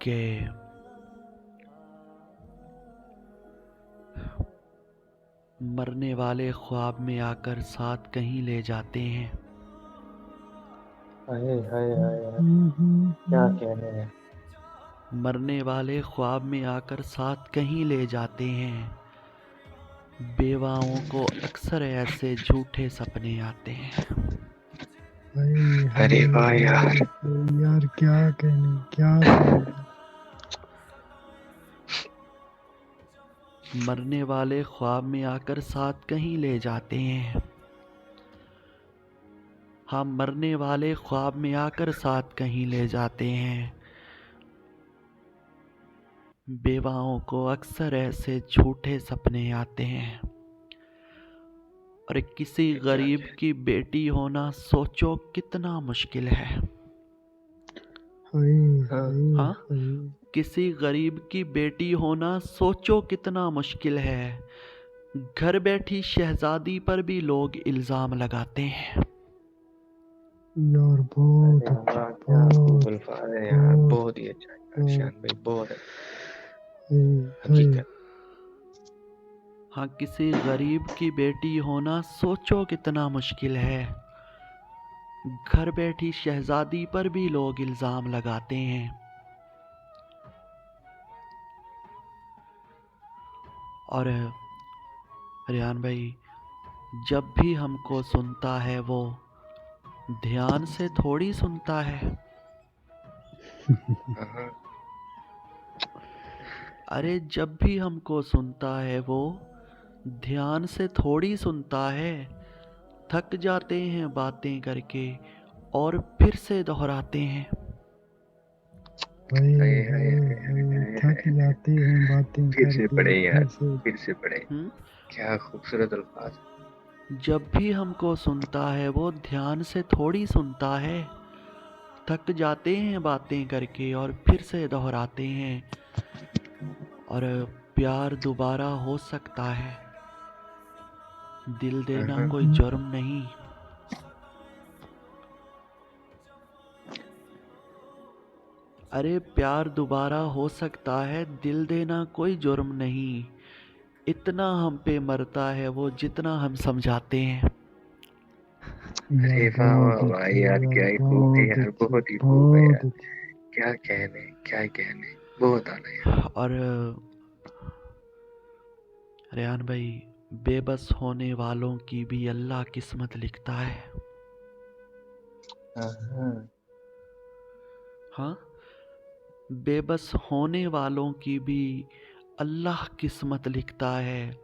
कि मरने वाले ख्वाब में आकर साथ कहीं ले जाते हैं। हाय हाय हाय हाय, क्या कहने हैं। मरने वाले ख्वाब में आकर साथ कहीं ले जाते हैं। बेवाओं को अक्सर ऐसे झूठे सपने आते हैं। अरे वाह यार। यार क्या कहने क्या कहने। मरने वाले ख्वाब में आकर साथ कहीं ले जाते हैं। हाँ, मरने वाले ख्वाब में आकर साथ कहीं ले जाते हैं। बेवाओं को अक्सर ऐसे झूठे सपने आते हैं। और किसी गरीब की बेटी होना सोचो कितना मुश्किल है। हाँ, किसी गरीब की बेटी होना सोचो कितना मुश्किल है। घर बैठी शहजादी पर भी लोग इल्जाम लगाते हैं। यार बहुत अरे अच्छा, वाह, क्या खूब अल्फाज है यार, बहुत ही अच्छा यार शान भाई, बहुत अच्छा। हकीकत। हाँ, किसी गरीब की बेटी होना सोचो कितना मुश्किल है। घर बैठी शहजादी पर भी लोग इल्जाम लगाते हैं। और रेहान भाई, जब भी हमको सुनता है वो ध्यान से थोड़ी सुनता है। अरे जब भी हमको सुनता है वो ध्यान से थोड़ी सुनता है। थक जाते हैं बातें करके और फिर से दोहराते हैं। थक जाते हैं बातें फिर से करके पढ़े यार, फिर से। फिर से पढ़े। क्या खूबसूरत अल्फाज। जब भी हमको सुनता है वो ध्यान से थोड़ी सुनता है। थक जाते हैं बातें करके और फिर से दोहराते हैं। और प्यार दोबारा हो सकता है, दिल देना कोई जुर्म नहीं। अरे प्यार दोबारा हो सकता है, दिल देना कोई जुर्म नहीं। इतना हम पे मरता है वो जितना हम समझाते हैं। अरे वाह वाह वाह यार, क्या ही खूब है यार, बहुत ही खूब है यार। क्या कहने, क्या कहने, बहुत आना यार। और रेहान भाई, बेबस होने वालों की भी अल्लाह किस्मत लिखता है। हाँ, बेबस होने वालों की भी अल्लाह किस्मत लिखता है।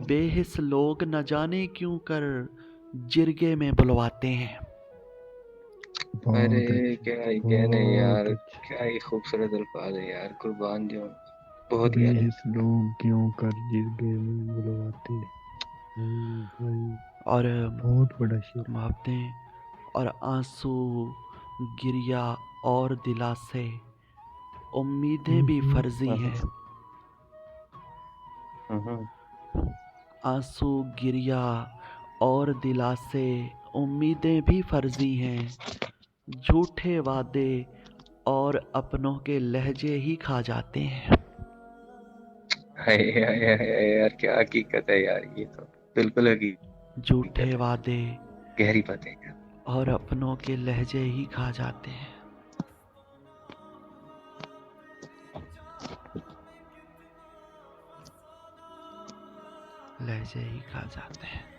बेहिस लोग न जाने क्यों कर जिरगे में बुलवाते हैं। अरे क्या ही कहने यार, क्या ही खूबसूरत अल्फाज है यार, कुर्बान जाऊं। बहुत ही आला। बेहिस लोग क्यों कर जिरगे में बुलवाते हैं। और बहुत बड़ा शेर। बातें और आंसू गिरिया और दिलासे, उम्मीदें भी फर्जी हैं। आंसू गिरिया और दिलासे, उम्मीदें भी फर्जी हैं। झूठे वादे और अपनों के लहजे ही खा जाते हैं। हाय हाय हाय यार, क्या हकीकत है यार, ये तो बिल्कुल हकीकत झूठे है। वादे गहरी बातें यार। और अपनों के लहजे ही खा जाते हैं। लहजे ही खा जाते हैं।